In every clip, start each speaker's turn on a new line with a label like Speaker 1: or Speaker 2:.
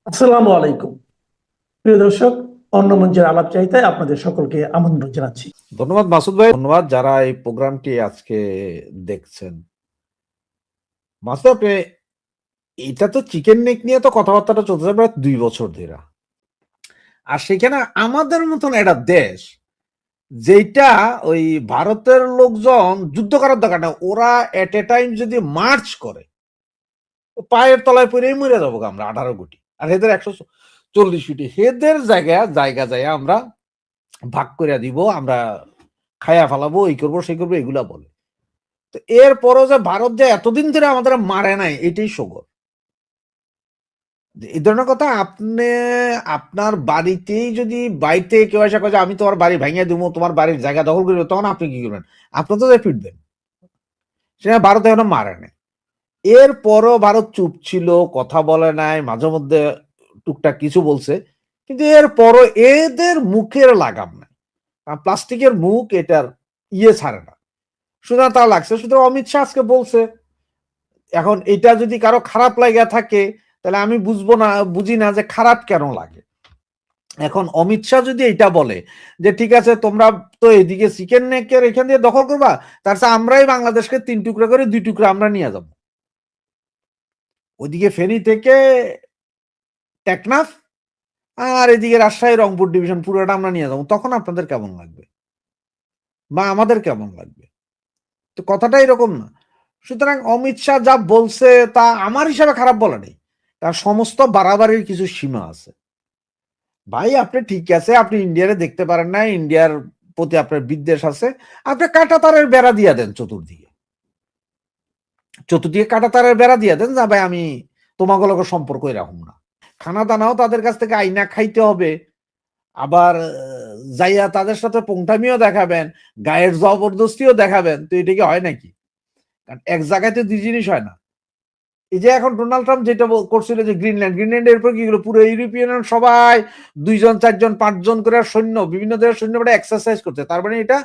Speaker 1: আসসালামু আলাইকুম প্রিয় দর্শক, অন্য মঞ্চের আলাপ চাইতায় আপনাদের সকলকে আমন্ত্রণ জানাচ্ছি।
Speaker 2: ধন্যবাদ মাসুদ ভাই, ধন্যবাদ যারা এই প্রোগ্রামটি আজকে দেখছেন। মাসুদ আপনি, এটা তো চিকেন নেক নিয়ে তো কথাবার্তাটা চলতেছে প্রায় 2 বছর ধরে। আর সেখানে আমাদের মতন একটা দেশ যেটা ওই ভারতের লোকজন যুদ্ধ করার দরকার না, ওরা এট এ টাইম যদি মার্চ করে পায়ের তলায় পড়েই মরে যাবো আমরা 18 কোটি, আর এদের 140 কোটি। এদের জায়গা জায়গা আমরা ভাগ করে দিব, আমরা খায়া ফেলাবো, এই করবো সেই করবো, এগুলা বলে। তো এরপরও যে ভারত যে এতদিন ধরে আমাদের মারে নাই, এটাই সগর। এই ধরনের কথা আপনি আপনার বাড়িতেই যদি বাড়িতে কেউ এসে কয় যে আমি তোমার বাড়ি ভেঙে দিব, তোমার বাড়ির জায়গা দখল করবো, তখন আপনি কি করবেন? আপনি তো ফিরবেন। সেটা ভারত এখনো মারে নাই। এরপরও ভারত চুপ ছিল, কথা বলে নাই, মাঝে মধ্যে টুকটাক কিছু বলছে, কিন্তু এরপরও এদের মুখের লাগাম নাই। প্লাস্টিকের মুখ এটার ছাড়ে না, সুতরাং তা লাগছে। সুতরাং অমিত শাহ আজকে বলছে, এখন এটা যদি কারো খারাপ লাগা থাকে তাহলে আমি বুঝি না যে খারাপ কেন লাগে। এখন অমিত শাহ যদি এটা বলে যে ঠিক আছে তোমরা তো এদিকে চিকেন নেকের এখান দিয়ে দখল করবা, তার সাথে আমরাই বাংলাদেশকে 3 টুকরা করে 2 টুকরা আমরা নিয়ে যাব, ওইদিকে ফেনী থেকে টেকনাফ আর এদিকে রাজশাহী রংপুর ডিভিশন পুরোটা আমরা নিয়ে যাবো, তখন আপনাদের কেমন লাগবে বা আমাদের কেমন লাগবে? তো কথাটা এরকম না। সুতরাং অমিত শাহ যা বলছে তা আমার হিসাবে খারাপ বলা নেই, তার সমস্ত বাড়াবাড়ির কিছু সীমা আছে। ভাই আপনি ঠিক আছে, আপনি ইন্ডিয়ারে দেখতে পারেন না, ইন্ডিয়ার প্রতি আপনার বিদ্বেষ আছে, আপনি কাঁটাতারের বেড়া দিয়ে দেন, চতুর্দিকে চতুর্দিকে কাঁটাতারের বেড়া দিয়ে দেন, যা ভাই আমি তোমাগুলোকে সম্পর্ক এরকম না। খানা দানাও তাদের কাছ থেকে আইনা খাইতে হবে, আবার যাইয়া তাদের সাথে পংটামিও দেখাবেন, গায়ের জবরদস্তিও দেখাবেন, তো এটা কি হয় নাকি? কারণ এক জায়গায় তো দুই জিনিস হয় না। এই যে এখন ডোনাল্ড ট্রাম্প যেটা করছিল যে গ্রিনল্যান্ড এরপর কি হলো, পুরো ইউরোপিয়ান সবাই 2 জন 4 জন 5 জন করে সৈন্য, বিভিন্ন দেশের সৈন্য এক্সারসাইজ করছে, তার মানে এটা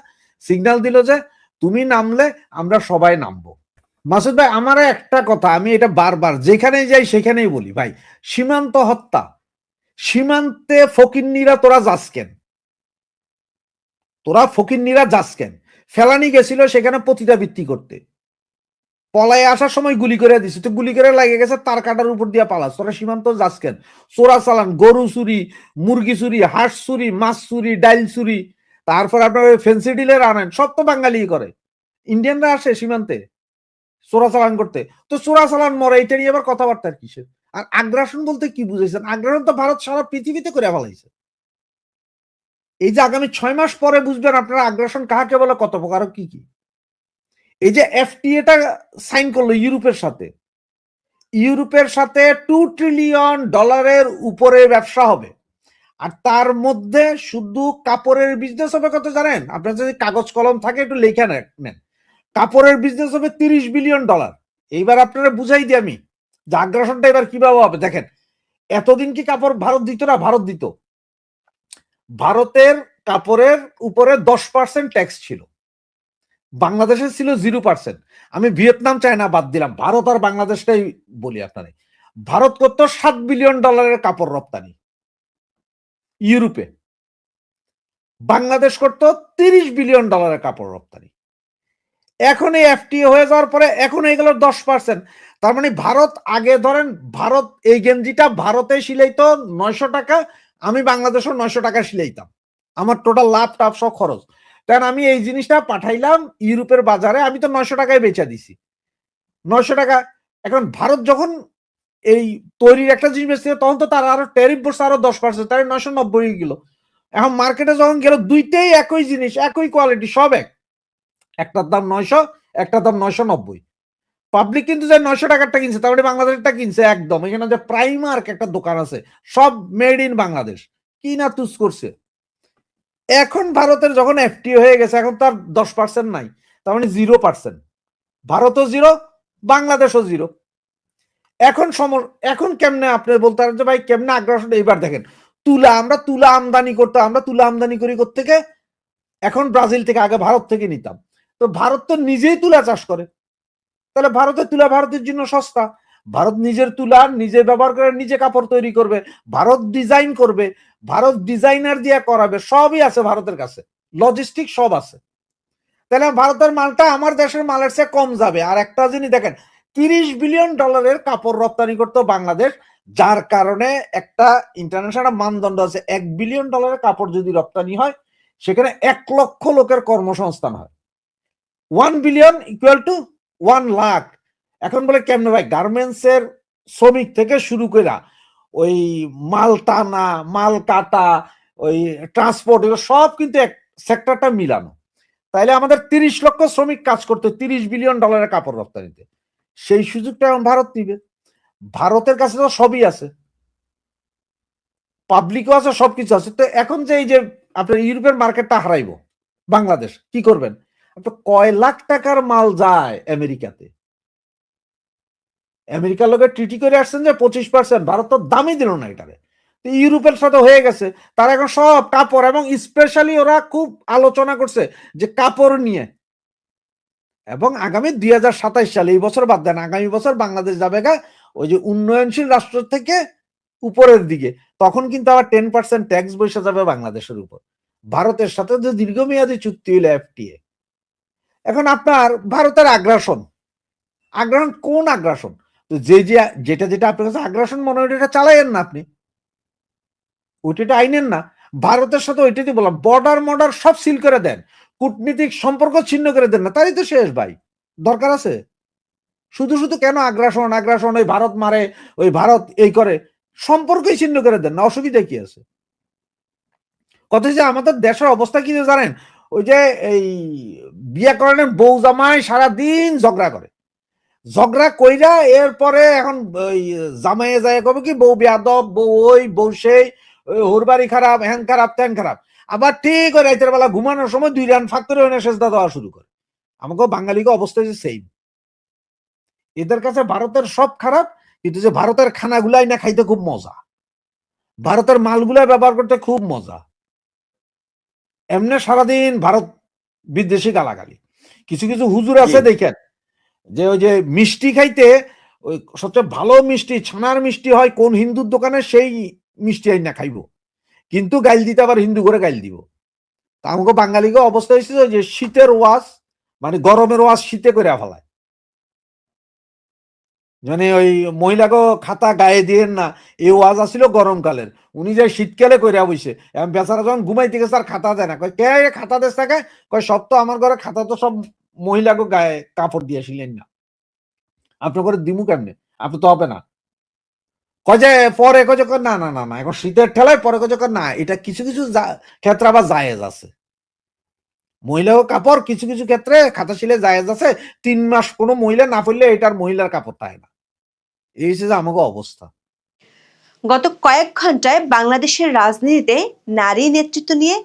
Speaker 2: সিগন্যাল দিল যে তুমি নামলে আমরা সবাই নামবো। মাসুদ ভাই, আমার একটা কথা, আমি এটা বারবার যেখানেই যাই সেখানেই বলি, ভাই সীমান্ত হত্যা, সীমান্তে ফকিন্নিরা তোরা যাস কেন? ফকিন্নিরা যাস কেন? ফেলানি গেছিল সেখানে পতিতাবৃত্তি করতে, পলায় আসার সময় গুলি করে দিছে, তো গুলি করে লাগে গেছে তার কাটার উপর দিয়ে পালাস, তোরা সীমান্ত যাস কেন? চোরা চালান, গরু চুরি, মুরগি চুরি, হাঁস চুরি, মাছ চুরি, ডাইল চুরি, তারপর আপনার ফেন্সি ডিলের আনেন, সব তো বাঙালি করে। ইন্ডিয়ানরা আসে সীমান্তে চোরা চালান করতে, তো চোরা চালান মরে, এটা নিয়ে আবার কথাবার্তা কিসের? আর আগ্রাসন বলতে কি বুঝেছেন? আগ্রাসন তো ভারত সারা পৃথিবীতে করে ফেলাইছে। এই যে আগামী 6 মাস পরে বুঝবেন আপনারা আগ্রাসন কাকে বলে, কত প্রকার কি কি। এই যে এফটিএটা সাইন করলো ইউরোপের সাথে $2 ট্রিলিয়ন উপরে ব্যবসা হবে, আর তার মধ্যে শুধু কাপড়ের বিজনেস হবে কত জানেন? আপনার যদি কাগজ কলম থাকে একটু লেখা নেন, কাপড়ের বিজনেস হবে $30 বিলিয়ন। এইবার আপনারা বুঝাই দিই আমি যে আগ্রাসনটা এবার কিভাবে হবে। দেখেন, এতদিন কি কাপড় ভারত দিত না? ভারত দিত। ভারতের কাপড়ের উপরে 10% ট্যাক্স ছিল, বাংলাদেশের ছিল 0%। আমি ভিয়েতনাম চায়না বাদ দিলাম, ভারত আর বাংলাদেশটাই বলি আপনারে। ভারত করতো $7 বিলিয়ন কাপড় রপ্তানি ইউরোপে, বাংলাদেশ করতো $30 বিলিয়ন কাপড় রপ্তানি। এখন এই এফটিএ হয়ে যাওয়ার পরে এখন এগুলো 10%। তার মানে ভারত আগে ধরেন, ভারত এই গেঞ্জিটা ভারতে সিলাইতো 900 টাকা, আমি বাংলাদেশও 900 টাকা সিলাইতাম, আমার টোটাল লাভ টাপ সব খরচ। কারণ আমি এই জিনিসটা পাঠাইলাম ইউরোপের বাজারে, আমি তো 900 টাকায় বেচা দিছি, 900 টাকা। এখন ভারত যখন এই তৈরির একটা জিনিস বেচছে, তখন তো তার আরো ট্যারিফ বসছে আরো 10%, তার 990 গেল। এখন মার্কেটে যখন গেল, দুইটাই একই জিনিস, একই কোয়ালিটি, সব একটার দাম 900, একটার দাম 990। পাবলিক কিন্তু যে 900 টাকারটা কিনছে, তার মানে বাংলাদেশটা কিনছে একদম। এখানে যে প্রাইমার্ক একটা দোকান আছে, সব মেড ইন বাংলাদেশ, কি না তুস করছে। এখন ভারতের যখন এফটিএ হয়ে গেছে, এখন তার 10% নাই, তার মানে 0%। ভারতও জিরো, বাংলাদেশও জিরো। এখন কেমনে আপনি বলতে পারেন যে ভাই কেমনে আগ্রাসন? এইবার দেখেন, আমরা তুলা আমদানি করতাম, আমরা তুলা আমদানি করি থেকে, এখন ব্রাজিল থেকে, আগে ভারত থেকে নিতাম। তো ভারত তো নিজেই তুলা চাষ করে, তাহলে ভারতের তুলা ভারতের জন্য সস্তা। ভারত নিজের তুলা নিজে ব্যবহার করে নিজে কাপড় তৈরি করবে, ভারত ডিজাইন করবে, ভারত ডিজাইনার দিয়ে করাবে, সবই আছে ভারতের কাছে, লজিস্টিক সব আছে। তাহলে ভারতের মালটা আমার দেশের মালের চেয়ে কম যাবে। আর একটা জিনিস দেখেন, $30 বিলিয়ন কাপড় রপ্তানি করতো বাংলাদেশ, যার কারণে একটা ইন্টারন্যাশনাল মানদণ্ড আছে, $1 বিলিয়ন কাপড় যদি রপ্তানি হয় সেখানে 1 লক্ষ লোকের কর্মসংস্থান হয়। 1 বিলিয়ন ইকুয়াল টু 1 লাখ। এখন বলে কেমনে ভাই, গার্মেন্টস এর শ্রমিক থেকে শুরু করে ওই মাল টানা, মাল কাটা, ওই ট্রান্সপোর্ট, এগুলো সব কিন্তু এক সেক্টরটা মিলানো। তাইলে আমাদের 30 লক্ষ শ্রমিক কাজ করতে $30 বিলিয়ন কাপড় রপ্তানিতে। সেই সুযোগটা এখন ভারত নিবে। ভারতের কাছে তো সবই আছে, পাবলিকও আছে, সবকিছু আছে। তো এখন যে এই যে আপনার ইউরোপের মার্কেটটা হারাইবো বাংলাদেশ, কি করবেন? আপনার কয় লাখ টাকার মাল যায় আমেরিকাতে, আমেরিকার লোকের ট্রিটি করে আসছেন যে 25%, ভারত তো দামই দিল না এটারে। ইউরোপের সাথে হয়ে গেছে, তারা এখন সব কাপড়, এবং স্পেশালি ওরা খুব আলোচনা করছে যে কাপড় নিয়ে, এবং আগামী 2027 সালে, এই বছর বাদ দেন, আগামী বছর বাংলাদেশ যাবে গা ওই যে উন্নয়নশীল রাষ্ট্র থেকে উপরের দিকে, তখন কিন্তু আবার 10% ট্যাক্স বসে যাবে বাংলাদেশের উপর। ভারতের সাথে যে দীর্ঘমেয়াদী চুক্তি হলো এফটিএ। এখন আপনার ভারতের আগ্রাসন, আগ্রাসন কোন আগ্রাসন? তো যেটা যেটা আপনার কাছে আগ্রাসন মনে হয় এটা চালাইয়েন না, আপনি ওইটা আইনেন না। ভারতের সাথে ওইটাই বললাম, বর্ডার সব সিল করে দেন, কূটনীতিক সম্পর্ক ছিন্ন করে দেন না, তাই তো শেষ ভাই। দরকার আছে শুধু শুধু কেন আগ্রাসন আগ্রাসন, ওই ভারত মারে, ওই ভারত এই করে, সম্পর্কই ছিন্ন করে দেন না, অসুবিধা কি আছে? কত যে আমাদের দেশের অবস্থা কি জানেন, ওই যে এই বিয়ে করেন বউ জামাই সারাদিন ঝগড়া করে, ঝগড়া কইরা এরপরে এখন ওই জামাইয়ে যায় কবে কি বউ বেয়াদব, বউ ওই বউ সেই, ওর বাড়ি খারাপ, হ্যান খারাপ ত্যান খারাপ। আবার ঠিক ওই রাতের বেলা ঘুমানোর সময় 2 রান ফাঁক করে ওনে সেজদা দেওয়া শুরু করে। আমাকে বাঙালিকে অবস্থা যে সেম। এদের কাছে ভারতের সব খারাপ, কিন্তু যে ভারতের খানাগুলাই না খাইতে খুব মজা, ভারতের মালগুলা ব্যবহার করতে খুব মজা। এমনি সারাদিন ভারত বিদ্বেষী গালাগালি। কিছু কিছু হুজুর আছে দেখেন, যে ওই যে মিষ্টি খাইতে, ওই সবচেয়ে ভালো মিষ্টি ছানার মিষ্টি হয় কোন হিন্দুর দোকানে, সেই মিষ্টি আইনা খাইব, কিন্তু গাইল দিতে আবার হিন্দু করে গাইল দিব। তা আমাকে বাঙালিকে অবস্থা হয়েছে যে শীতের ওয়াজ, মানে গরমের ওয়াজ শীতে করে ফেলায়। মানে ওই মহিলাকে খাতা গায়ে দিয়েন না, এই ওয়াজ আসছিল গরমকালের, উনি যে শীতকালে কইরা বইছে। এখন বেচারা যখন ঘুমাইতে গেছে আর খাতা দেয় না, কয় কে খাতা দেশ থাকে, কয় সব তো আমার ঘরে খাতা তো সব মহিলাকে গায়ে কাপড় দিয়েছিলেন না, আপনার ঘরে দিমু কেমনে, আপনি তো হবে না। কয় যে পরে কয় যে না না না না, এখন শীতের ঠেলায় পরে কয় যে না, এটা কিছু কিছু ক্ষেত্রে আবার জায়েজ আছে, মহিলাও কাপড় কিছু কিছু ক্ষেত্রে খাতা শিলে জায়েজ আছে। 3 মাস কোনো মহিলা না পড়লে এটার মহিলার কাপড় থাকে না। এই হচ্ছে যে আমাকে অবস্থা।
Speaker 3: গত কয়েক ঘন্টায় বাংলাদেশের রাজনীতিতে নারী নেতৃত্ব নিয়ে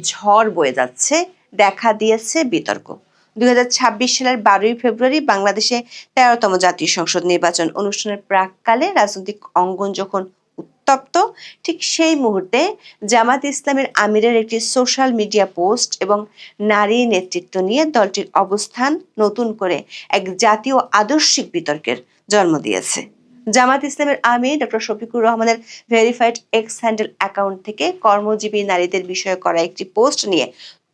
Speaker 3: ঝড় বয়ে যাচ্ছে, দেখা দিয়েছে বিতর্ক। 2026 সালের 12ই ফেব্রুয়ারি বাংলাদেশে 13তম জাতীয় সংসদ নির্বাচন অনুষ্ঠানের প্রাককালে রাজনৈতিক অঙ্গন যখন উত্তপ্ত, ঠিক সেই মুহূর্তে জামাত ইসলামের আমিরের একটি সোশ্যাল মিডিয়া পোস্ট এবং নারী নেতৃত্ব নিয়ে দলটির অবস্থান নতুন করে এক জাতীয় আদর্শিক বিতর্কের জন্ম দিয়েছে। জামাত ইসলামের আমির ডক্টর শফিকুর রহমানের ভেরিফাইড এক্স হ্যান্ডেল অ্যাকাউন্ট থেকে কর্মজীবী নারীদের বিষয়ে করা একটি পোস্ট নিয়ে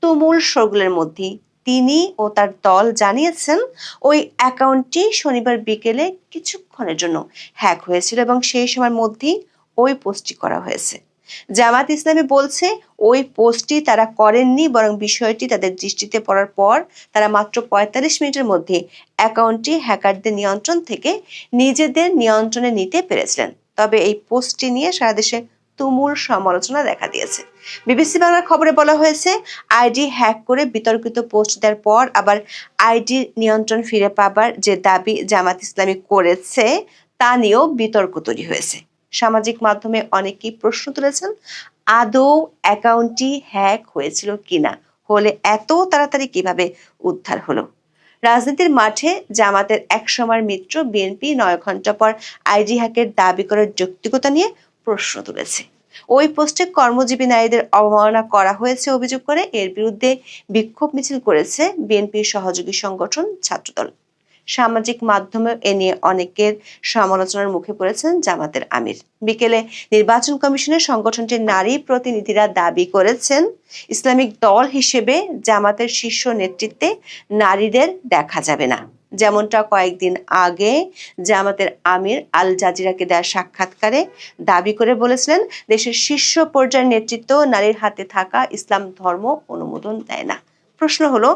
Speaker 3: তুমুল শোরগোলের মধ্যেই তিনি ও তার দল জানিয়েছেন ওই অ্যাকাউন্টটি শনিবার বিকেলে কিছুক্ষণের জন্য হ্যাক হয়েছিল এবং সেই সময়ের মধ্যেই ওই পোস্টটি করা হয়েছে। জামাত ইসলামী বলছে ওই পোস্টটি তারা করেননি, বরং বিষয়টি তাদের দৃষ্টিতে পড়ার পর তারা মাত্র 45 মিনিটের মধ্যে অ্যাকাউন্টটি হ্যাকারদের নিয়ন্ত্রণ থেকে নিজেদের নিয়ন্ত্রণে নিতে পেরেছিলেন। তবে এই পোস্টটি নিয়ে সারা দেশে তুমুল সমালোচনা দেখা দিয়েছে। বিবিসি বাংলার খবরে বলা হয়েছে, আইডি হ্যাক করে বিতর্কিত পোস্ট দেওয়ার পর আবার আইডি নিয়ন্ত্রণ ফিরে পাবার যে দাবি জামাত ইসলামী করেছে তা নিয়েও বিতর্ক তৈরি হয়েছে। সামাজিক মাধ্যমে অনেকেই প্রশ্ন তুলেছেন, আদৌ অ্যাকাউন্টটি হ্যাক হয়েছিল কিনা, হলে এত তাড়াতাড়ি কিভাবে উদ্ধার হলো। রাজনীতির মাঠে জামাতের একসময়ের মিত্র বিএনপি 9 ঘন্টা পর আইডি হ্যাকের দাবি করার যৌক্তিকতা নিয়ে প্রশ্ন তুলেছে। ওই পোস্টে কর্মজীবী নারীদের অবমাননা করা হয়েছে অভিযোগ করে এর বিরুদ্ধে বিক্ষোভ মিছিল করেছে বিএনপির সহযোগী সংগঠন ছাত্রদল। সামাজিক মাধ্যমে এ নিয়ে অনেকের সমালোচনার মুখে পড়েছেন জামাতের আমির। বিকেলে নির্বাচন কমিশনের সংগঠনটির নারী প্রতিনিধিরা দাবি করেছেন, ইসলামিক দল হিসেবে জামাতের শীর্ষ নেতৃত্বে নারীদের দেখা যাবে না। যেমনটা কয়েকদিন আগে জামাতের আমির আল জাজিরাকে দেওয়া সাক্ষাৎকারে দাবি করে বলেছিলেন, দেশের শীর্ষ পর্যায়ের নেতৃত্ব নারীর হাতে থাকা ইসলাম ধর্ম অনুমোদন দেয় না। প্রশ্ন হলো,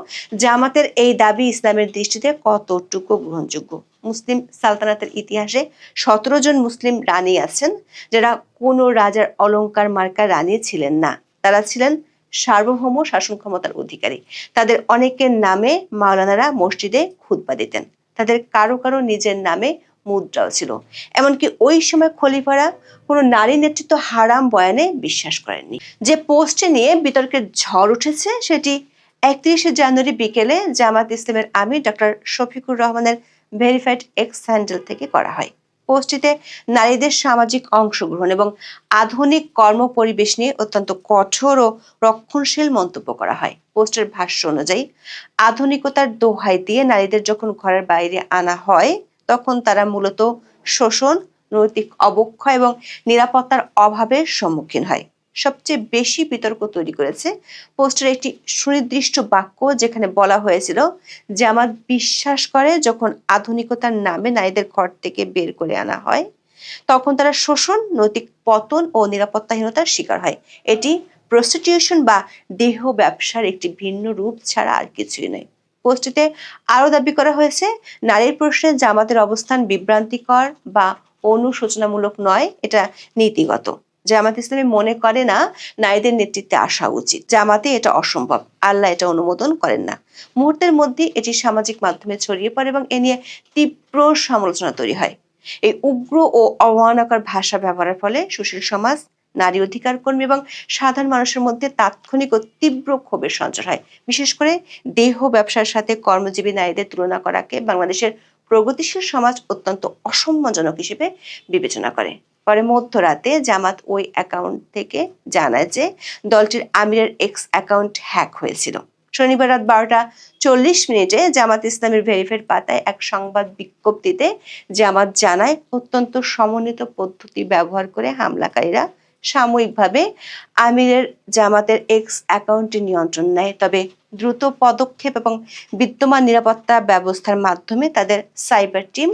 Speaker 3: জামাতের এই দাবি ইসলামের দৃষ্টিতে কতটুকু গ্রহণযোগ্য? মুসলিম সালতানাতের ইতিহাসে 17 জন মুসলিম রানী আছেন যারা কোনো রাজার অলংকার মার্কা রানী ছিলেন না। তারা ছিলেন সার্বভৌম শাসন ক্ষমতার অধিকারী। তাদের অনেকের নামে মাওলানারা মসজিদে খুতবা দিতেন। তাদের কারো কারো নিজের নামে মুদ্রাও ছিল। এমনকি ওই সময় খলিফারা কোনো নারী নেতৃত্ব হারাম বয়ানে বিশ্বাস করেননি। যে পোস্টে নিয়ে বিতর্কের ঝড় উঠেছে সেটি 31শে জানুয়ারি বিকেলে জামাত ইসলামের আমির ডক্টর শফিকুর রহমানের ভেরিফাইড এক্স হ্যান্ডেল থেকে করা হয়। পোস্টটিতে নারীদের সামাজিক অংশগ্রহণ এবং আধুনিক কর্মপরিবেশ নিয়ে অত্যন্ত কঠোর ও রক্ষণশীল মন্তব্য করা হয়। পোস্টের ভাষ্য অনুযায়ী, আধুনিকতার দোহাই দিয়ে নারীদের যখন ঘরের বাইরে আনা হয় তখন তারা মূলত শোষণ, নৈতিক অবক্ষয় এবং নিরাপত্তার অভাবের সম্মুখীন হয়। সবচেয়ে বেশি বিতর্ক তৈরি করেছে পোস্টের একটি সুনির্দিষ্ট বাক্য, যেখানে বলা হয়েছিল, জামাত বিশ্বাস করে যখন আধুনিকতার নামে নারীদের ঘর থেকে বের করে আনা হয় তখন তারা শোষণ, নৈতিক পতন ও নিরাপত্তাহীনতার শিকার হয়। এটি প্রস্টিটিউশন বা দেহ ব্যবসার একটি ভিন্ন রূপ ছাড়া আর কিছুই নয়। পোস্টটিতে আরো দাবি করা হয়েছে, নারীর প্রশ্নে জামাতের অবস্থান বিভ্রান্তিকর বা অনুশোচনামূলক নয়, এটা নীতিগত। জামাত ইসলামী মনে করে না নারীদের নেতৃত্বে আসা উচিত। জামাতে এটা অসম্ভব, আল্লাহ এটা অনুমোদন করেন না। মুহূর্তের মধ্যে এটি সামাজিক মাধ্যমে ছড়িয়ে পড়ে এবং এ নিয়ে তীব্র সমালোচনা তৈরি হয়। এই উগ্র ও অবমাননাকর ভাষা ব্যবহারের ফলে সুশীল সমাজ, নারী অধিকার কর্মী এবং সাধারণ মানুষের মধ্যে তাৎক্ষণিক ও তীব্র ক্ষোভের সঞ্চার হয়। বিশেষ করে দেহ ব্যবসার সাথে কর্মজীবী নারীদের তুলনা করাকে বাংলাদেশের প্রগতিশীল সমাজ অত্যন্ত অসম্মানজনক হিসেবে বিবেচনা করে। পরে মধ্যরাতে জামাত ওই অ্যাকাউন্ট থেকে জানায় যে দলটির আমিরের এক্স অ্যাকাউন্ট হ্যাক হয়েছিল। শনিবার রাত 12:40 জামাত ইসলামের ভেরিফাইড পাতায় এক সংবাদ বিজ্ঞপ্তিতে জামাত জানায়, অত্যন্ত সমন্বিত পদ্ধতি ব্যবহার করে হামলাকারীরা সাময়িকভাবে আমিরের জামাতের এক্স অ্যাকাউন্টে নিয়ন্ত্রণ নেয়, তবে দ্রুত পদক্ষেপ এবং বিদ্যমান নিরাপত্তা ব্যবস্থার মাধ্যমে তাদের সাইবার টিম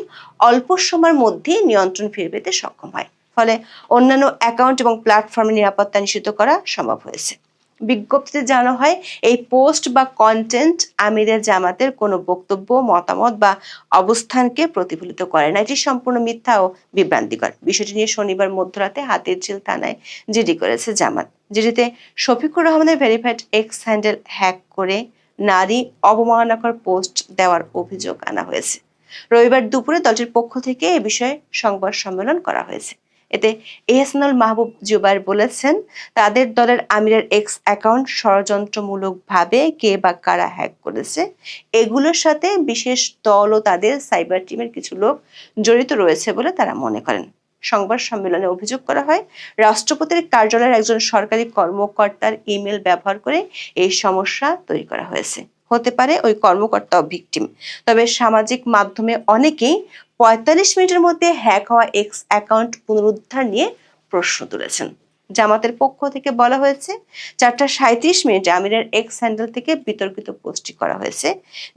Speaker 3: অল্প সময়ের মধ্যেই নিয়ন্ত্রণ ফিরে পেতে সক্ষম হয়। ফলে অন্যান্য অ্যাকাউন্ট এবং প্ল্যাটফর্মের নিরাপত্তা নিশ্চিত করা সম্ভব হয়েছে। বিজ্ঞপ্তিতে জানানো হয়, এই পোস্ট বা কন্টেন্ট আমিরের জামাতের কোনো বক্তব্য, মতামত বা অবস্থানকে প্রতিফলিত করে না। এটি সম্পূর্ণ মিথ্যা ও বিভ্রান্তিকর। বিষয়টি নিয়ে শনিবার মধ্যরাতে হাতিরঝিল থানায় জিডি করেছে জামাত। জিডিতে শফিকুর রহমানের ভেরিফাইড এক্স হ্যান্ডেল হ্যাক করে নারী অবমাননাকর পোস্ট দেওয়ার অভিযোগ আনা হয়েছে। রবিবার দুপুরে দলটির পক্ষ থেকে এ বিষয়ে সংবাদ সম্মেলন করা হয়েছে। এতে এহসানুল মাহবুব জুবায়ের বলেছেন, তাদের দলের আমিরের এক্স অ্যাকাউন্ট ষড়যন্ত্রমূলকভাবে কে বা কারা হ্যাক করেছে, এগুলোর সাথে বিশেষ দল ও তাদের সাইবার টিমের কিছু লোক জড়িত রয়েছে বলে তারা মনে করেন। সংবাদ সম্মেলনে অভিযোগ করা হয়, রাষ্ট্রপতির কার্যালয়ের একজন সরকারি কর্মকর্তার ইমেল ব্যবহার করে এই সমস্যা তৈরি করা হয়েছে। হতে পারে ওই কর্মকর্তাও ভিকটিম। তবে সামাজিক মাধ্যমে অনেকেই 45 মিনিটের মধ্যে হ্যাক হওয়া এক্স অ্যাকাউন্ট পুনরুদ্ধার নিয়ে প্রশ্ন তুলেছেন। জামাতের পক্ষ থেকে বলা হয়েছে, 4:37 আমিরের এক্স হ্যান্ডেল থেকে বিতর্কিত পোস্টটি করা হয়েছে,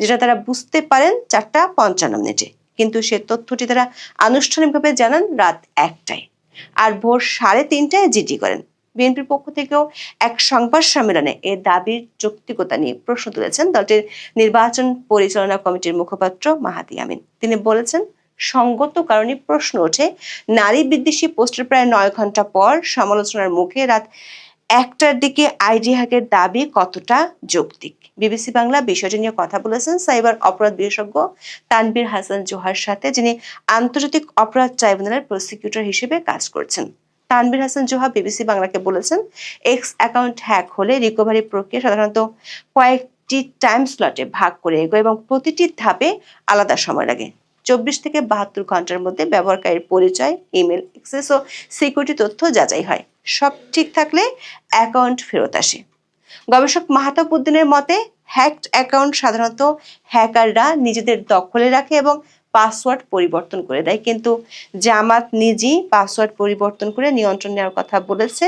Speaker 3: যেটা তারা বুঝতে পারেন 4:55। কিন্তু সে তথ্যটি তারা আনুষ্ঠানিকভাবে জানান রাত 1টায়, আর ভোর 3:30টায় জিডি করেন। বিএনপির পক্ষ থেকেও এক সংবাদ সম্মেলনে এ দাবির যৌক্তিকতা নিয়ে প্রশ্ন তুলেছেন দলটির নির্বাচন পরিচালনা কমিটির মুখপাত্র মাহাদি আমিন। তিনি বলেছেন, সঙ্গত কারণে প্রশ্ন ওঠে, নারী বিদ্বেষী পোস্টের প্রায় 9 ঘন্টা পর সমালোচনার মুখে রাত 1টার দিকে আইডি হ্যাকের দাবি কতটা যৌক্তিক। বিবিসি বাংলা বিষয়টি নিয়ে কথা বলেছেন সাইবার অপরাধ বিশেষজ্ঞ তানভীর হাসান জোহার সাথে, যিনি আন্তর্জাতিক অপরাধ ট্রাইব্যুনালের প্রসিকিউটর হিসেবে কাজ করছেন। তানভীর হাসান জোহা বিবিসি বাংলাকে বলেছেন, এক্স অ্যাকাউন্ট হ্যাক হলে রিকভারি প্রক্রিয়া সাধারণত কয়েকটি টাইম স্লটে ভাগ করে এগোয় এবং প্রতিটি ধাপে আলাদা সময় লাগে। 24 থেকে 72 ঘন্টার মধ্যে ব্যবহারকারীর পরিচয়, ইমেল অ্যাক্সেস ও সিকিউরিটি তথ্য যাচাই হয়। সব ঠিক থাকলে অ্যাকাউন্ট ফেরত আসে। গবেষক মাহতাব উদ্দিনের মতে, হ্যাকড অ্যাকাউন্ট সাধারণত হ্যাকাররা নিজেদের দখলে রাখে এবং পাসওয়ার্ড পরিবর্তন করে দেয়, কিন্তু জামাত নিজেই পাসওয়ার্ড পরিবর্তন করে নিয়ন্ত্রণ নেওয়ার কথা বলেছে,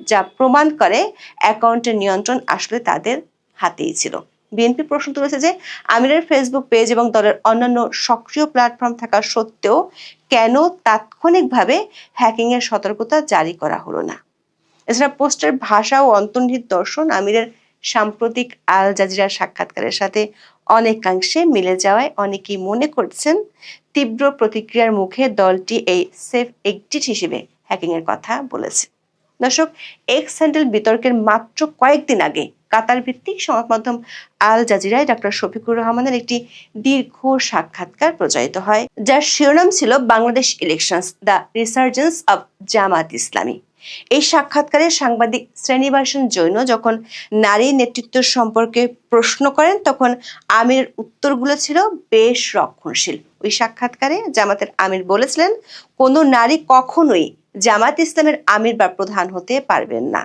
Speaker 3: যা প্রমাণ করে অ্যাকাউন্টের নিয়ন্ত্রণ আসলে তাদের হাতেই ছিল। বিএনপি প্রশ্ন তুলেছে যে আমিরের ফেসবুক পেজ এবং দলের অন্যান্য সক্রিয় প্ল্যাটফর্ম থাকা সত্ত্বেও কেন তাৎক্ষণিকভাবে হ্যাকিং এর সতর্কতা জারি করা হলো না। এছাড়া পোস্টের ভাষা ও অন্তর্নিহিত দর্শন আমিরের সাম্প্রতিক আল জাজিরার সাক্ষাৎকারের সাথে অনেকাংশে মিলে যাওয়ায় অনেকেই মনে করছেন তীব্র প্রতিক্রিয়ার মুখে দলটি এই সেফ এক্সিট হিসেবে হ্যাকিং এর কথা বলেছে। দর্শক, এক্স হ্যান্ডেল বিতর্কের মাত্র কয়েকদিন আগে কাতার ভিত্তিক সংবাদ মাধ্যম আল জাজিরায় ডক্টর শফিকুর রহমানের একটি দীর্ঘ সাক্ষাৎকার প্রচারিত হয়, যার শিরোনাম ছিল Bangladesh elections, the resurgence of Jamaat Islami. এই সাক্ষাৎকারে সাংবাদিক শ্রেণীবাসন জৈন যখন নারী নেতৃত্ব সম্পর্কে প্রশ্ন করেন, তখন আমিরের উত্তরগুলো ছিল বেশ রক্ষণশীল। ওই সাক্ষাৎকারে জামাতের আমির বলেছিলেন, কোনো নারী কখনোই জামাত ইসলামের আমির বা প্রধান হতে পারবেন না।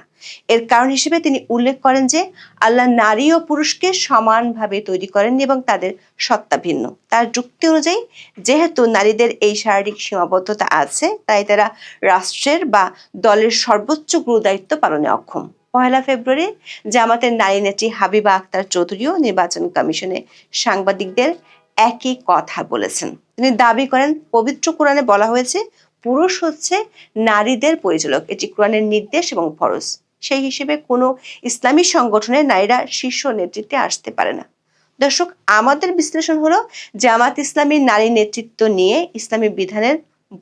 Speaker 3: এর কারণ হিসেবে তিনি উল্লেখ করেন যে আল্লাহ নারী ও পুরুষকে সমানভাবে তৈরি করেননি এবং তাদের সত্তা ভিন্ন। তার যুক্তি অনুযায়ী যেহেতু নারীদের এই শারীরিক সীমাবদ্ধতা আছে, তাই তারা রাষ্ট্রের বা দলের সর্বোচ্চ গুরুদায়িত্ব পালনে অক্ষম। 1 ফেব্রুয়ারি জামাতের নারী নেত্রী হাবিবা আক্তার চৌধুরীও নির্বাচন কমিশনে সাংবাদিকদের একই কথা বলেছেন। তিনি দাবি করেন, পবিত্র কোরআনে বলা হয়েছে পুরুষ হচ্ছে নারীদের পরিচালক, এটি কোরআনের নির্দেশ এবং ফরজ। সেই হিসেবে কোনো ইসলামী সংগঠনের নারীরা শীর্ষ নেতৃত্বে আসতে পারে না। দর্শক, আমাদের বিশ্লেষণ হলো জামাত ইসলামী নারী নেতৃত্ব নিয়ে ইসলামী বিধানের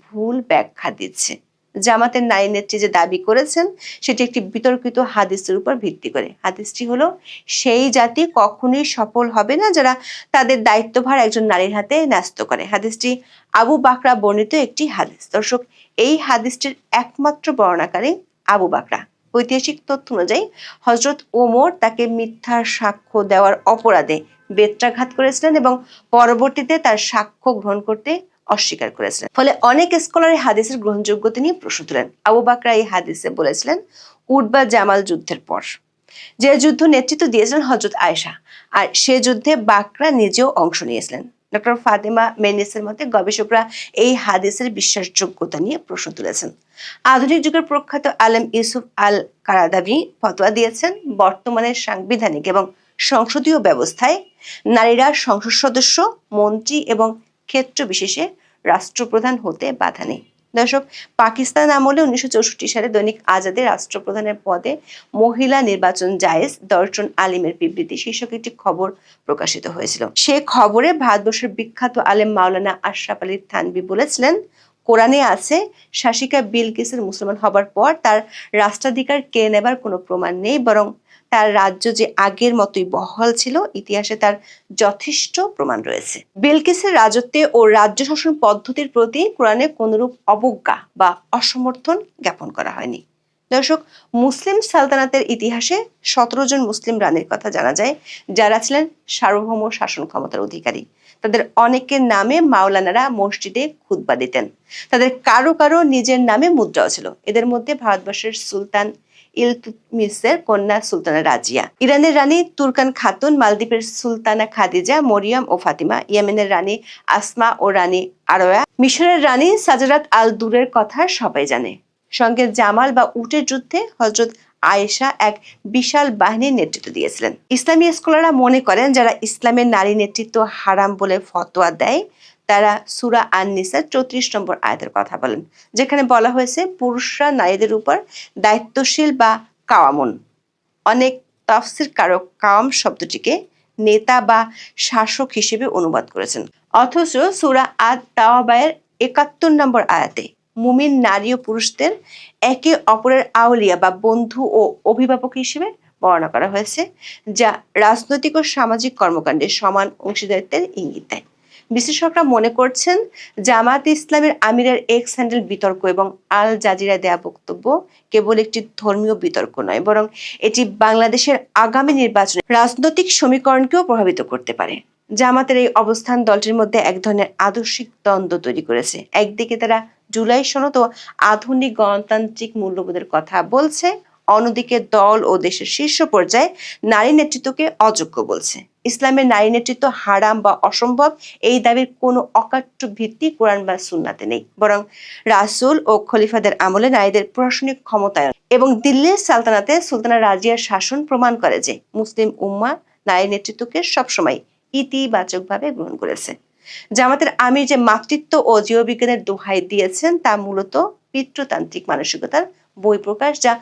Speaker 3: ভুল ব্যাখ্যা দিচ্ছে। জামাতের নারী নেত্রী যে দাবি করেছেন সেটি একটি বিতর্কিত হাদিসের উপর ভিত্তি করে। হাদিসটি হলো, সেই জাতি কখনোই সফল হবে না যারা তাদের দায়িত্বভার একজন নারীর হাতে ন্যস্ত করে। হাদিসটি আবু বাকরা বর্ণিত একটি হাদিস। দর্শক, এই হাদিসটির একমাত্র বর্ণনাকারী আবু বাকরা। ঐতিহাসিক তথ্য অনুযায়ী হযরত ওমর তাকে মিথ্যা সাক্ষ্য দেওয়ার অপরাধে বেত্রাঘাত করেছিলেন এবং পরবর্তীতে তার সাক্ষ্য গ্রহণ করতে অস্বীকার করেছিলেন। ফলে অনেক স্কলার হাদিসের গ্রহণযোগ্যতা নিয়ে প্রশ্ন তুলেন। আবু বাকরা এই হাদিসে বলেছিলেন, উটবা জামাল যুদ্ধের পর যে যুদ্ধ নেতৃত্ব দিয়েছিলেন হযরত আয়েশা, আর সে যুদ্ধে বাকরা নিজেও অংশ নিয়েছিলেন। ডক্টর ফাতেমা মেনিসের মতে গবেষকরা এই হাদিসের বিশ্বাসযোগ্যতা নিয়ে প্রশ্ন তুলেছেন। আধুনিক যুগের প্রখ্যাত আলেম ইউসুফ আল কারাদাভি ফতোয়া দিয়েছেন, বর্তমানের সাংবিধানিক এবং সংসদীয় ব্যবস্থায় নারীরা সংসদ সদস্য, মন্ত্রী এবং ক্ষেত্র বিশেষে রাষ্ট্রপ্রধান হতে বাধা নেই। দর্শক, পাকিস্তান আমলে 1964 সালে দৈনিক আজাদে রাষ্ট্রপ্রধানের পদে মহিলা নির্বাচন জায়েজ, দর্শন আলিমের বিবৃতি শীর্ষক একটি খবর প্রকাশিত হয়েছিল। সে খবরে ভারতবর্ষের বিখ্যাত আলেম মাওলানা আশরাফ আলী থানভী বলেছিলেন, কোরআনে আছে শাসিকা বিলকিসের মুসলমান হবার পর তার রাষ্ট্রাধিকার কেড়ে নেবার কোনো প্রমাণ নেই, বরং তার রাজ্য যে আগের মতোই বহাল ছিল, ইতিহাসে তার যথেষ্ট প্রমাণ রয়েছে। বিলকিসের রাজত্বে ও রাজ্য শাসন পদ্ধতির প্রতি কোরআনে কোনরূপ অবজ্ঞা বা অসমর্থন জ্ঞাপন করা হয়নি। দর্শক, মুসলিম সালতানাতের ইতিহাসে 17 জন মুসলিম রানীর কথা জানা যায়, যারা ছিলেন সার্বভৌম শাসন ক্ষমতার অধিকারী। তাদের অনেকের নামে মাওলানারা মসজিদে খুতবা দিতেন। তাদের কারো কারো নিজের নামে মুদ্রাও ছিল। এদের মধ্যে ভারতবর্ষের সুলতান ইলতুৎমিশের কন্যা সুলতানা রাজিয়া, ইরানের রানী তুর্কান খাতুন, মালদ্বীপের সুলতানা খাদিজা, মরিয়ম ও ফাতিমা, ইয়েমেনের রানী আসমা ও রানী আরোয়া, মিশরের রানী সাজারাত আল দুরের কথা সবাই জানে। সঙ্গে জামাল বা উটের যুদ্ধে হযরত আয়েশা এক বিশাল বাহিনীর নেতৃত্ব দিয়েছিলেন। ইসলামী স্কলাররা মনে করেন, যারা ইসলামের নারী নেতৃত্ব হারাম বলে ফতোয়া দেয়, তারা সূরা আন-নিসার 34 নম্বর আয়াতের কথা বলেন, যেখানে বলা হয়েছে পুরুষরা নারীদের উপর দায়িত্বশীল বা কাওয়ামুন। অনেক তাফসীরকারক কাওয়াম শব্দটিকে নেতা বা শাসক হিসেবে অনুবাদ করেছেন। অথচ সূরা আত-তাওবায়ের 71 নম্বর আয়াতে মুমিন নারী ও পুরুষদের একে অপরের আউলিয়া বা বন্ধু ও অভিভাবক হিসেবে বর্ণনা করা হয়েছে, যা রাজনৈতিক ও সামাজিক কর্মকাণ্ডে সমান অংশীদারিত্বের ইঙ্গিত দেয়। বিশ্লেষকরা মনে করছেন, জামাত ইসলামের আমিরের এক্স হ্যান্ডেল বিতর্ক এবং আল জাজিরায় দেয়া বক্তব্য কেবল একটি ধর্মীয় বিতর্ক নয়, বরং এটি বাংলাদেশের আগামী নির্বাচনে রাজনৈতিক সমীকরণকেও প্রভাবিত করতে পারে। জামাতের এই অবস্থান দলটির মধ্যে এক ধরনের আদর্শিক দ্বন্দ্ব তৈরি করেছে। একদিকে তারা জুলাই সনদ ও আধুনিক গণতান্ত্রিক মূল্যবোধের কথা বলছে, অন্যদিকে দল ও দেশের শীর্ষ পর্যায়ে নারী নেতৃত্বকে অযোগ্য বলছে। ইসলামের নারী নেতৃত্ব হারাম বা অসম্ভব এই দাবির কোনো অকাট্য ভিত্তি কোরআন বা সুন্নাতে নেই, বরং রাসূল ও খলিফাদের আমলে নারীদের প্রশাসনিক ক্ষমতায়ন এবং দিল্লির সালতানাতে সুলতানা রাজিয়ার শাসন প্রমাণ করে যে মুসলিম উম্মাহ নারী নেতৃত্বকে সবসময় ইতিবাচকভাবে গ্রহণ করেছে। জামাতের আমির যে মাতৃত্ব ও জীববিজ্ঞানের দোহাই দিয়েছেন তা মূলত পিতৃতান্ত্রিক মানসিকতার বহিঃপ্রকাশ, যা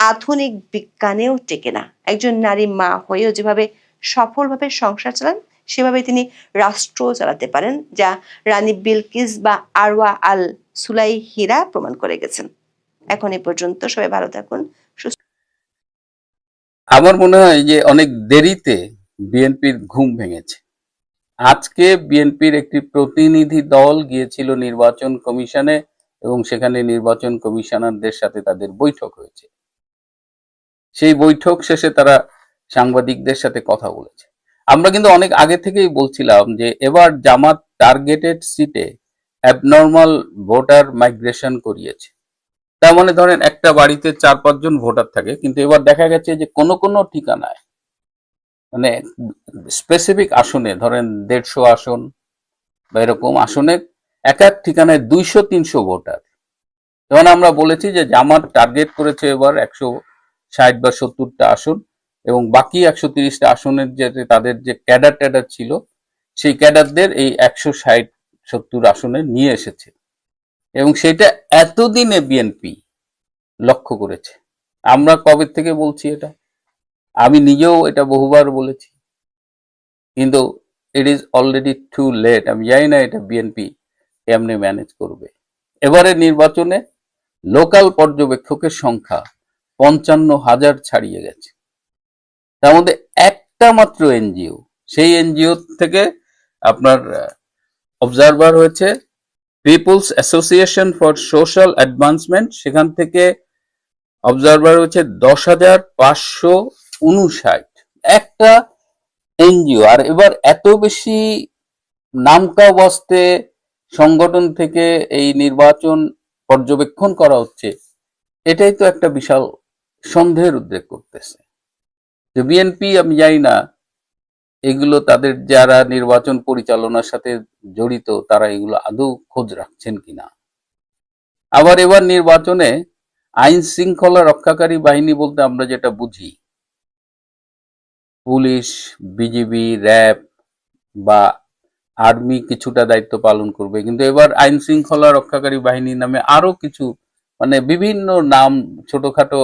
Speaker 3: আধুনিক বিজ্ঞানেও টেকে না। একজন নারী মা হয়েও যেভাবে সফলভাবে সংসার চালান সেভাবে তিনি রাষ্ট্র চালাতে পারেন, যা রানী বিলকিস বা আরওয়া আল সুলাইহিরা প্রমাণ করে গেছেন। এখন এই পর্যন্ত, সবাই ভালো থাকুন।
Speaker 4: আমার মনে হয় যে অনেক দেরিতে বিএনপির ঘুম ভেঙেছে। আজকে বিএনপির একটি প্রতিনিধি দল গিয়েছিল নির্বাচন কমিশনে এবং সেখানে নির্বাচন কমিশনারদের সাথে তাদের বৈঠক হয়েছে। সেই বৈঠক শেষে তারা সাংবাদিকদের সাথে কথা বলেছে। আমরা কিন্তু অনেক আগে থেকেই বলছিলাম যে এবার জামাত টার্গেটেড সিটে অ্যাবনর্মাল ভোটার মাইগ্রেশন করিয়েছে। তার মানে ধরেন একটা বাড়িতে 4-5 জন ভোটার থাকে, কিন্তু এবার দেখা গেছে যে কোনো কোনো ঠিকানায় মানে স্পেসিফিক আসনে ধরেন 150 আসন বা এরকম আসনে এক এক ঠিকানায় 200-300 ভোটার। যেমন আমরা বলেছি যে জামাত টার্গেট করেছে এবার 160 বা 70টা আসন এবং বাকি 130টা আসনের যে তাদের যে ক্যাডার ছিল সেই ক্যাডারদের এই 160-70 আসনে নিয়ে এসেছে এবং সেটা এতদিনে বিএনপি লক্ষ্য করেছে। আমরা কবে থেকে বলছি এটা, আমি নিজেও এটা বহুবার বলেছি, কিন্তু it is already too late. আমি জানি না এটা বিএনপি কেমনে ম্যানেজ করবে। এবারে নির্বাচনে লোকাল পর্যবেক্ষকের সংখ্যা 55,000 ছাড়িয়ে গেছে। তার মধ্যে একটা মাত্র এনজিও, সেই এনজিও থেকে আপনার অবজারভার হয়েছে people's association for social advancement, সেখান থেকে অবজারভার হচ্ছে 10,559 একটা এনজিও। আর এবার এত বেশি নামকা বস্তে সংগঠন থেকে এই নির্বাচন পর্যবেক্ষণ করা হচ্ছে, এটাই তো একটা বিশাল সন্দেহের উদ্রেক করতেছে যে বিএনপি, আমি জানি না এগুলো তাদের যারা নির্বাচন পরিচালনার সাথে জড়িত তারা এগুলো আদৌ খোঁজ রাখছেন কিনা। আবার এবার নির্বাচনে আইন শৃঙ্খলা রক্ষাকারী বাহিনী বলতে আমরা যেটা বুঝি পুলিশ, বিজিবি, র্যাব বা আর্মি কিছুটা দায়িত্ব পালন করবে, কিন্তু এবার আইন শৃঙ্খলা রক্ষাকারী বাহিনী নামে আরো কিছু মানে বিভিন্ন নাম ছোটখাটো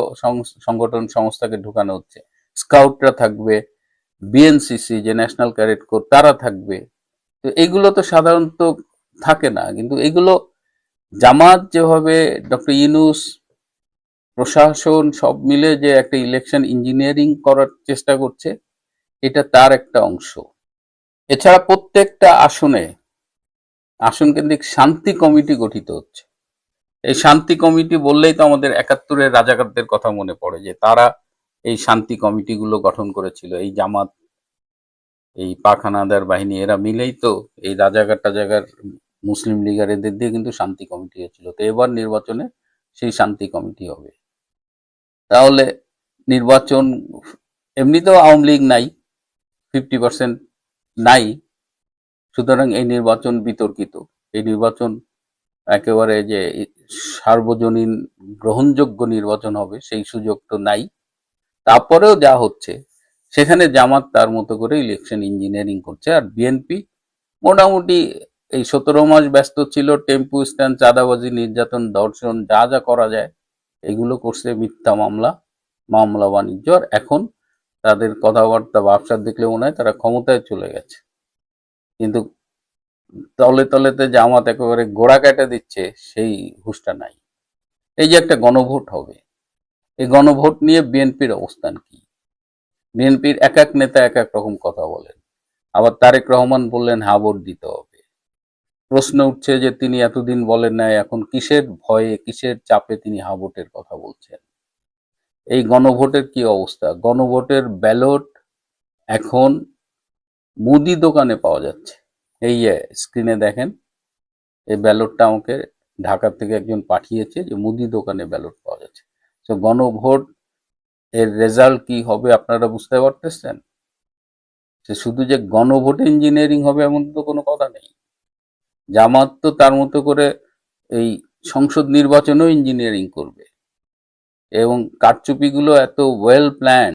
Speaker 4: সংগঠন সংস্থাকে ঢুকানো হচ্ছে। স্কাউটরা থাকবে, বিএনসিসি যে ন্যাশনাল ক্যাডেট কোর তারা থাকবে। তো এগুলো তো সাধারণত থাকে না, কিন্তু এগুলো জামাত যেভাবে ডক্টর ইউনূস প্রশাসন সব মিলে যে একটা ইলেকশন ইঞ্জিনিয়ারিং করার চেষ্টা করছে, এটা তার একটা অংশ। এছাড়া প্রত্যেকটা আসন কেন্দ্রিক শান্তি কমিটি গঠিত হচ্ছে। এই শান্তি কমিটি বললেই তো আমাদের 71-এর রাজাকারদের কথা মনে পড়ে যে তারা এই শান্তি কমিটিগুলো গঠন করেছিল। এই জামাত, এই পাক হানাদার বাহিনী এরা মিলেই তো এই রাজাকার মুসলিম লীগের এদের দিয়ে কিন্তু শান্তি কমিটি হয়েছিল। তো এবার নির্বাচনে সেই শান্তি কমিটি হবে। তাহলে নির্বাচন এমনিতেও আওয়ামী লীগ নাই, 50% নাই, সুতরাং এই নির্বাচন বিতর্কিত। এই নির্বাচন একেবারে যে সার্বজনীন গ্রহণযোগ্য নির্বাচন হবে সেই সুযোগ তো নাই। তারপরেও যা হচ্ছে সেখানে জামাত তার মতো করে ইলেকশন ইঞ্জিনিয়ারিং করছে। আর বিএনপি মোটামুটি এই 17 মাস ব্যস্ত ছিল, টেম্পু স্ট্যান্ড, চাঁদাবাজি, নির্যাতন, ধর্ষণ, যা যা করা যায় এগুলো করছে, মিথ্যা মামলা বাণিজ্য। আর এখন তাদের কথাবার্তা ব্যবসা দেখলে মনে হয় তারা ক্ষমতায় চলে গেছে, কিন্তু তলে তলেতে জামাত একেবারে গোড়া কেটে দিচ্ছে সেই হুঁশটা নাই। এই যে একটা গণভোট হবে, এই গণভোট নিয়ে বিএনপির অবস্থান কি? বিএনপির এক এক নেতা এক এক রকম কথা বলেন। আবার তারেক রহমান বললেন হা ভোট দিতে হবে। প্রশ্ন উঠছে যে তিনি এতদিন বলেন নাই, এখন কিসের ভয়ে কিসের চাপে তিনি হা ভোটের কথা বলছেন? এই গণভোটের কি অবস্থা? গণভোটের ব্যালট এখন মুদি দোকানে পাওয়া যাচ্ছে। এই যে স্ক্রিনে দেখেন, এই ব্যালটটা আমাকে ঢাকা থেকে একজন পাঠিয়েছে যে মুদি দোকানে ব্যালট পাওয়া যাচ্ছে। তো গণভোট এর রেজাল্ট কি হবে আপনারা বুঝতে পারতেছেন? যে শুধু যে গণভোট ইঞ্জিনিয়ারিং হবে এমন তো কোনো কথা নেই। জামাত তো তার মতো করে এই সংসদ নির্বাচনেও ইঞ্জিনিয়ারিং করবে এবং কারচুপিগুলো এত ওয়েল প্ল্যান